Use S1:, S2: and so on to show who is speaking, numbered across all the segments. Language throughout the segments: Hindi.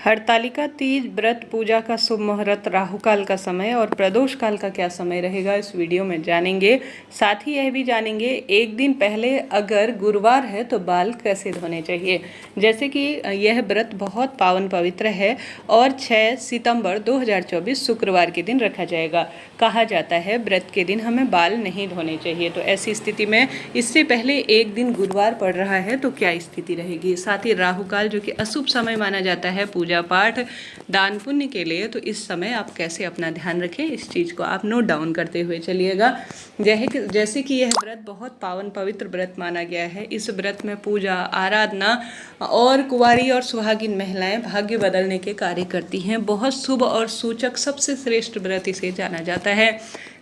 S1: हरतालिका तीज व्रत पूजा का शुभ मुहूर्त, राहु काल का समय और प्रदोष काल का क्या समय रहेगा इस वीडियो में जानेंगे। साथ ही यह भी जानेंगे एक दिन पहले अगर गुरुवार है तो बाल कैसे धोने चाहिए। जैसे कि यह व्रत बहुत पावन पवित्र है और 6 सितंबर 2024 शुक्रवार के दिन रखा जाएगा। कहा जाता है व्रत के दिन हमें बाल नहीं धोने चाहिए। तो ऐसी स्थिति में इससे पहले एक दिन गुरुवार पड़ रहा है तो क्या स्थिति रहेगी। साथ ही राहु काल जो कि अशुभ समय माना जाता है पूजा पाठ दान पुण्य के लिए, तो इस समय आप कैसे अपना ध्यान रखें इस चीज़ को आप नोट डाउन करते हुए चलिएगा। जैसे कि यह व्रत बहुत पावन पवित्र व्रत माना गया है। इस व्रत में पूजा आराधना और कुंवारी और सुहागिन महिलाएं भाग्य बदलने के कार्य करती हैं। बहुत शुभ और सूचक सबसे श्रेष्ठ व्रत इसे जाना जाता है।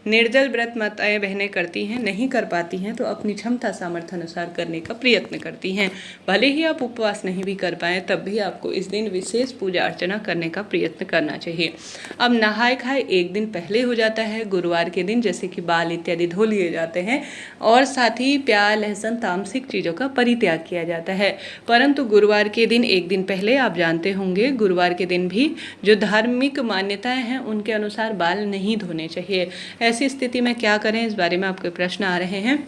S1: निर्जल व्रत माताएं बहनें करती हैं, नहीं कर पाती हैं तो अपनी क्षमता सामर्थ्य अनुसार करने का प्रयत्न करती हैं। भले ही आप उपवास नहीं भी कर पाएँ तब भी आपको इस दिन विशेष पूजा अर्चना करने का प्रयत्न करना चाहिए। अब नहाए खाए एक दिन पहले हो जाता है गुरुवार के दिन, जैसे कि बाल इत्यादि धो लिए जाते हैं और साथ ही प्याज लहसुन तामसिक चीज़ों का परित्याग किया जाता है। परंतु गुरुवार के दिन एक दिन पहले आप जानते होंगे गुरुवार के दिन भी जो धार्मिक मान्यताएं हैं उनके अनुसार बाल नहीं धोने चाहिए। ऐसी स्थिति में क्या करें, इस बारे में आपके प्रश्न आ रहे हैं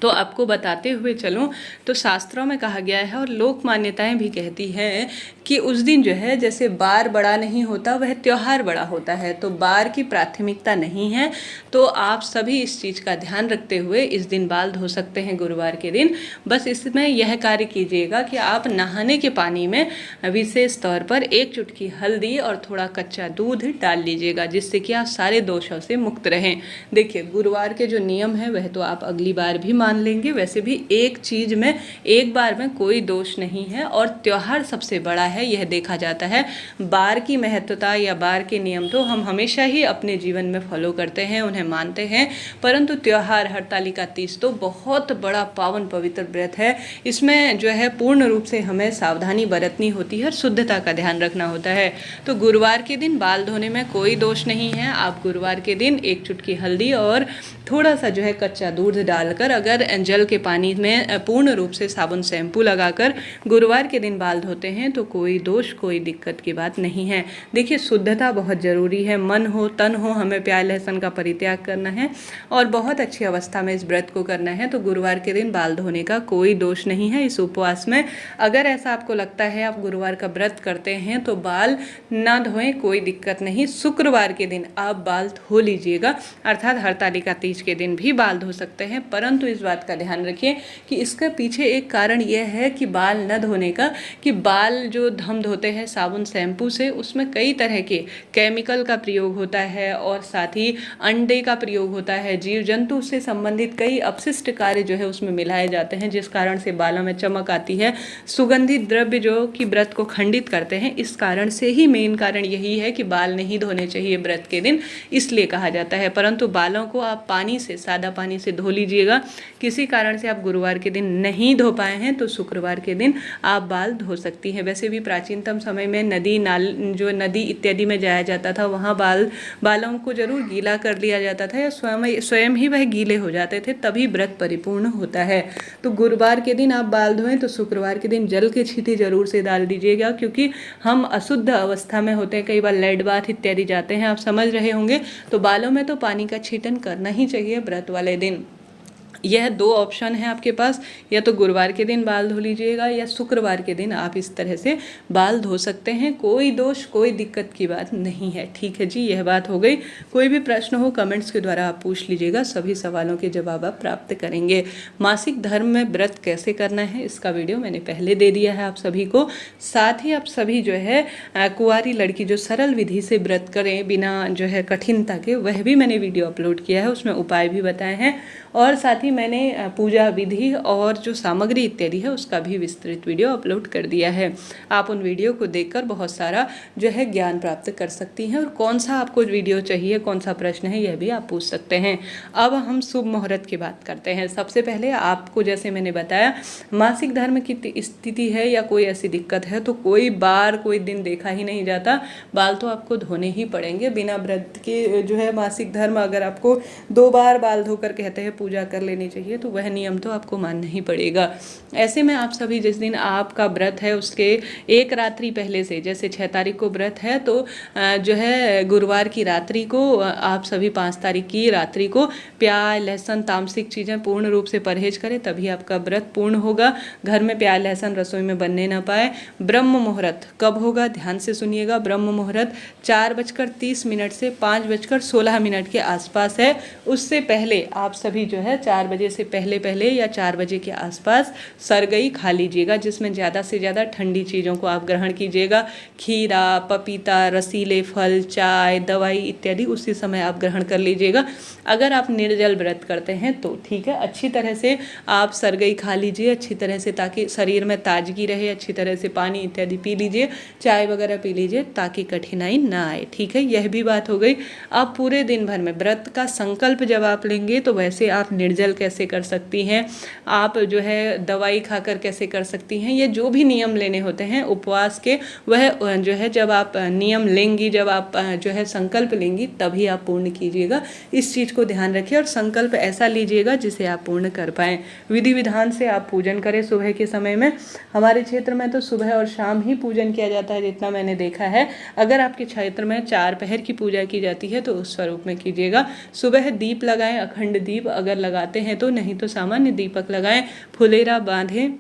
S1: तो आपको बताते हुए चलूं तो शास्त्रों में कहा गया है और लोक मान्यताएं भी कहती हैं कि उस दिन जो है जैसे बार बड़ा नहीं होता वह त्योहार बड़ा होता है। तो बार की प्राथमिकता नहीं है, तो आप सभी इस चीज़ का ध्यान रखते हुए इस दिन बाल धो सकते हैं गुरुवार के दिन। बस इसमें यह कार्य कीजिएगा कि आप नहाने के पानी में विशेष तौर पर 1 चुटकी हल्दी और थोड़ा कच्चा दूध डाल लीजिएगा, जिससे कि आप सारे दोषों से मुक्त रहें। देखिए गुरुवार के जो नियम है वह तो आप अगली बार भी मान लेंगे, वैसे भी एक चीज में एक बार में कोई दोष नहीं है और त्योहार सबसे बड़ा है यह देखा जाता है। बार की महत्वता या बार के नियम तो हम हमेशा ही अपने जीवन में फॉलो करते हैं, उन्हें मानते हैं, परंतु त्योहार हरतालिका तीज तो बहुत बड़ा पावन पवित्र व्रत है। इसमें जो है पूर्ण रूप से हमें सावधानी बरतनी होती है और शुद्धता का ध्यान रखना होता है। तो गुरुवार के दिन बाल धोने में कोई दोष नहीं है। आप गुरुवार के दिन 1 चुटकी हल्दी और थोड़ा सा जो है कच्चा दूध डालकर अगर जल के पानी में पूर्ण रूप से साबुन शैम्पू लगाकर गुरुवार के दिन बाल धोते हैं तो कोई दोष कोई दिक्कत की बात नहीं है। देखिए शुद्धता बहुत ज़रूरी है, मन हो तन हो हमें प्याज लहसुन का परित्याग करना है और बहुत अच्छी अवस्था में इस व्रत को करना है। तो गुरुवार के दिन बाल धोने का कोई दोष नहीं है इस उपवास में। अगर ऐसा आपको लगता है आप गुरुवार का व्रत करते हैं तो बाल ना धोएं, कोई दिक्कत नहीं। शुक्रवार के दिन आप बाल धो लीजिएगा, अर्थात हरतालिका तीज के दिन भी बाल धो सकते हैं, परंतु इस बात का ध्यान रखिए कि इसके पीछे एक कारण यह है कि बाल न धोने का कि बाल जो हम धोते हैं साबुन शैम्पू से उसमें कई तरह के केमिकल का प्रयोग होता है और साथ ही अंडे का प्रयोग होता है, जीव जंतु से संबंधित कई अपशिष्ट कार्य जो है उसमें मिलाए जाते हैं, जिस कारण से बालों में चमक आती है। सुगंधित द्रव्य जो कि व्रत को खंडित करते हैं, इस कारण से ही मेन कारण यही है कि बाल नहीं धोने चाहिए व्रत के दिन, इसलिए कहा जाता है। परंतु बालों को आप पानी से सादा पानी से धो लीजिएगा। किसी कारण से आप गुरुवार के दिन नहीं धो पाए हैं तो शुक्रवार के दिन आप बाल धो सकती हैं। वैसे भी प्राचीनतम समय में नदी इत्यादि में जाया जाता था, वहाँ बालों को जरूर गीला कर लिया जाता था या स्वयं ही वह गीले हो जाते थे, तभी व्रत परिपूर्ण होता है। तो गुरुवार के दिन आप बाल धोएं तो शुक्रवार के दिन जल के छींटे जरूर से डाल दीजिएगा, क्योंकि हम अशुद्ध अवस्था में होते हैं, कई बार लेड बाथ इत्यादि जाते हैं, आप समझ रहे होंगे। तो बालों में तो पानी का छींटन करना ही चाहिए व्रत वाले दिन। यह 2 ऑप्शन है आपके पास, या तो गुरुवार के दिन बाल धो लीजिएगा या शुक्रवार के दिन आप इस तरह से बाल धो सकते हैं। कोई दोष कोई दिक्कत की बात नहीं है। ठीक है जी, यह बात हो गई। कोई भी प्रश्न हो कमेंट्स के द्वारा आप पूछ लीजिएगा, सभी सवालों के जवाब आप प्राप्त करेंगे। मासिक धर्म में व्रत कैसे करना है इसका वीडियो मैंने पहले दे दिया है आप सभी को। साथ ही आप सभी जो है कुंवारी लड़की जो सरल विधि से व्रत करें बिना जो है कठिनता के, वह भी मैंने वीडियो अपलोड किया है, उसमें उपाय भी बताए हैं और साथ ही मैंने पूजा विधि और जो सामग्री इत्यादि है उसका भी विस्तृत वीडियो अपलोड कर दिया है। आप उन वीडियो को देखकर बहुत सारा जो है ज्ञान प्राप्त कर सकती हैं और कौन सा आपको वीडियो चाहिए, कौन सा प्रश्न है, यह भी आप पूछ सकते हैं। अब हम शुभ मुहूर्त की बात करते हैं। सबसे पहले आपको जैसे मैंने बताया मासिक धर्म की स्थिति है या कोई ऐसी दिक्कत है तो कोई बार कोई दिन देखा ही नहीं जाता, बाल तो आपको धोने ही पड़ेंगे बिना व्रत के। जो है मासिक धर्म अगर आपको 2 बार बाल धोकर कहते हैं पूजा कर लेने लेनी चाहिए, तो वह नियम तो आपको मानना ही पड़ेगा। ऐसे में आप सभी जिस दिन आपका व्रत है उसके एक रात्रि पहले से, जैसे 6 तारीख को व्रत है तो जो है गुरुवार की रात्रि को आप सभी 5 तारीख की रात्रि को प्याज लहसुन तामसिक चीज़ें पूर्ण रूप से परहेज करें, तभी आपका व्रत पूर्ण होगा। घर में प्याज लहसुन रसोई में बनने ना पाए। ब्रह्म मुहूर्त कब होगा, ध्यान से सुनिएगा। ब्रह्म मुहूर्त 4:30 से 5:16 के आसपास है। उससे पहले आप सभी जो है 4 बजे से पहले या 4 बजे के आसपास सरगई खा लीजिएगा, जिसमें ज़्यादा से ज़्यादा ठंडी चीज़ों को आप ग्रहण कीजिएगा। खीरा, पपीता, रसीले फल, चाय, दवाई इत्यादि उसी समय आप ग्रहण कर लीजिएगा। अगर आप निर्जल व्रत करते हैं तो ठीक है, अच्छी तरह से आप सरगई खा लीजिए अच्छी तरह से, ताकि शरीर में ताजगी रहे। अच्छी तरह से पानी इत्यादि पी लीजिए, चाय वगैरह पी लीजिए, ताकि कठिनाई ना आए। ठीक है, यह भी बात हो गई। अब पूरे दिन भर में व्रत का संकल्प जब आप लेंगे तो वैसे आप निर्जल कैसे कर सकती हैं, आप जो है दवाई खाकर कैसे कर सकती हैं, ये जो भी नियम लेने होते हैं उपवास के, वह जो है जब आप नियम लेंगी, जब आप जो है संकल्प लेंगी, तभी आप पूर्ण कीजिएगा। इस चीज़ को ध्यान रखिए और संकल्प ऐसा लीजिएगा जिसे आप पूर्ण कर पाएँ। विधि विधान से आप पूजन करें सुबह के समय में। हमारे क्षेत्र में तो सुबह और शाम ही पूजन किया जाता है, जितना मैंने देखा है। अगर आपके क्षेत्र में 4 पहर की पूजा की जाती है तो उस स्वरूप में कीजिएगा। सुबह दीप लगाएं, अखंड दीप अगर लगाते हैं तो, नहीं तो सामान्य दीपक लगाएं। फुलेरा बांधें।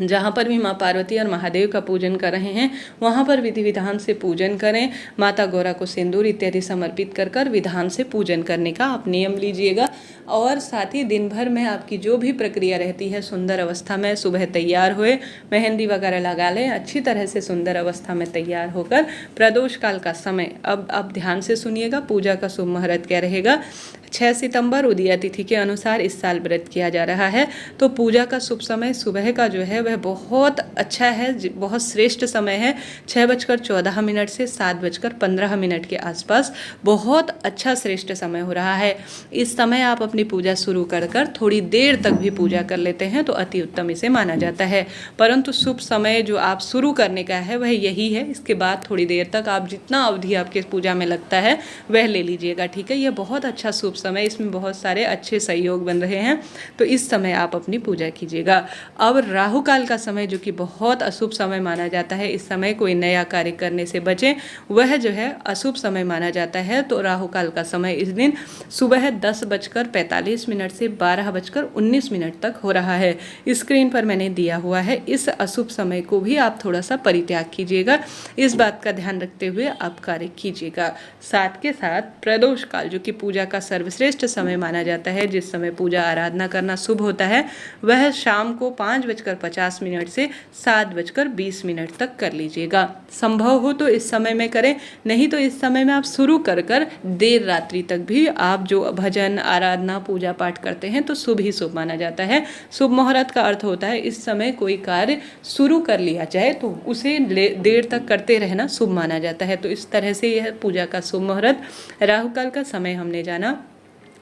S1: जहाँ पर भी माँ पार्वती और महादेव का पूजन कर रहे हैं वहाँ पर विधि विधान से पूजन करें। माता गौरा को सिंदूर इत्यादि समर्पित कर कर विधान से पूजन करने का आप नियम लीजिएगा। और साथ ही दिन भर में आपकी जो भी प्रक्रिया रहती है सुंदर अवस्था में, सुबह तैयार हुए, मेहंदी वगैरह लगा लें, अच्छी तरह से सुंदर अवस्था में तैयार होकर प्रदोष काल का समय, अब ध्यान से सुनिएगा, पूजा का शुभ मुहूर्त क्या रहेगा। 6 सितंबर उदया तिथि के अनुसार इस साल व्रत किया जा रहा है, तो पूजा का शुभ समय सुबह का जो है वह बहुत अच्छा है, बहुत श्रेष्ठ समय है। 6:14 से 7:15 के आसपास बहुत अच्छा श्रेष्ठ समय हो रहा है। इस समय आप अपनी पूजा शुरू कर कर थोड़ी देर तक भी पूजा कर लेते हैं तो अति उत्तम इसे माना जाता है। परंतु शुभ समय जो आप शुरू करने का है वह यही है। इसके बाद थोड़ी देर तक आप जितना अवधि आपके पूजा में लगता है वह ले लीजिएगा। ठीक है, यह बहुत अच्छा शुभ समय, इसमें बहुत सारे अच्छे सहयोग बन रहे हैं, तो इस समय आप अपनी पूजा कीजिएगा। अब राहु काल का समय जो कि बहुत अशुभ समय माना जाता है, इस समय कोई नया कार्य करने से बचें, वह जो है अशुभ समय माना जाता है। तो राहु काल का समय इस दिन सुबह 10:45 से 12:19 तक हो रहा है। स्क्रीन पर मैंने दिया हुआ है। इस अशुभ समय को भी आप थोड़ा सा परित्याग कीजिएगा, इस बात का ध्यान रखते हुए आप कार्य कीजिएगा। साथ के साथ प्रदोष काल जो कि पूजा का सर्वश्रेष्ठ समय माना जाता है, जिस समय पूजा आराधना करना शुभ होता है, वह शाम को 5:50 से 7:20 तक कर लीजिएगा। संभव हो तो इस समय में करें, नहीं तो इस समय में आप शुरू कर कर देर रात्रि तक भी आप जो भजन आराधना पूजा पाठ करते हैं तो शुभ ही शुभ माना जाता है। शुभ मुहूर्त का अर्थ होता है इस समय कोई कार्य शुरू कर लिया जाए तो उसे देर तक करते रहना शुभ माना जाता है। तो इस तरह से यह पूजा का शुभ मुहूर्त, राहु काल का समय हमने जाना।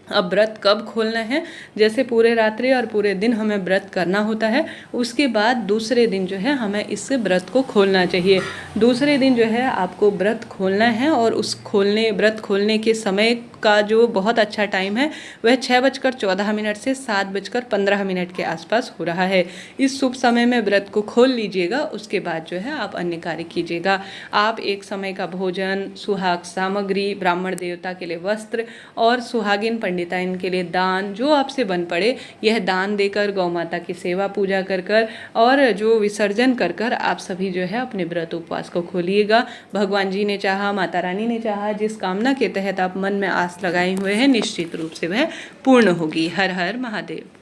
S1: अब व्रत कब खोलना है, जैसे पूरे रात्रि और पूरे दिन हमें व्रत करना होता है, उसके बाद दूसरे दिन जो है हमें इस व्रत को खोलना चाहिए। दूसरे दिन जो है आपको व्रत खोलना है और उस व्रत खोलने के समय का जो बहुत अच्छा टाइम है वह 6:14 से 7:15 के आसपास हो रहा है। इस शुभ समय में व्रत को खोल लीजिएगा, उसके बाद जो है आप अन्य कार्य कीजिएगा। आप एक समय का भोजन, सुहाग सामग्री, ब्राह्मण देवता के लिए वस्त्र और सुहागिन पंडिताइन के लिए दान, जो आपसे बन पड़े यह दान देकर, गौ माता की सेवा पूजा कर कर और जो विसर्जन कर कर आप सभी जो है अपने व्रत उपवास को खोलिएगा। भगवान जी ने चाहा, माता रानी ने चाहा, जिस कामना के तहत आप मन में आस लगाए हुए हैं निश्चित रूप से वह पूर्ण होगी। हर हर महादेव।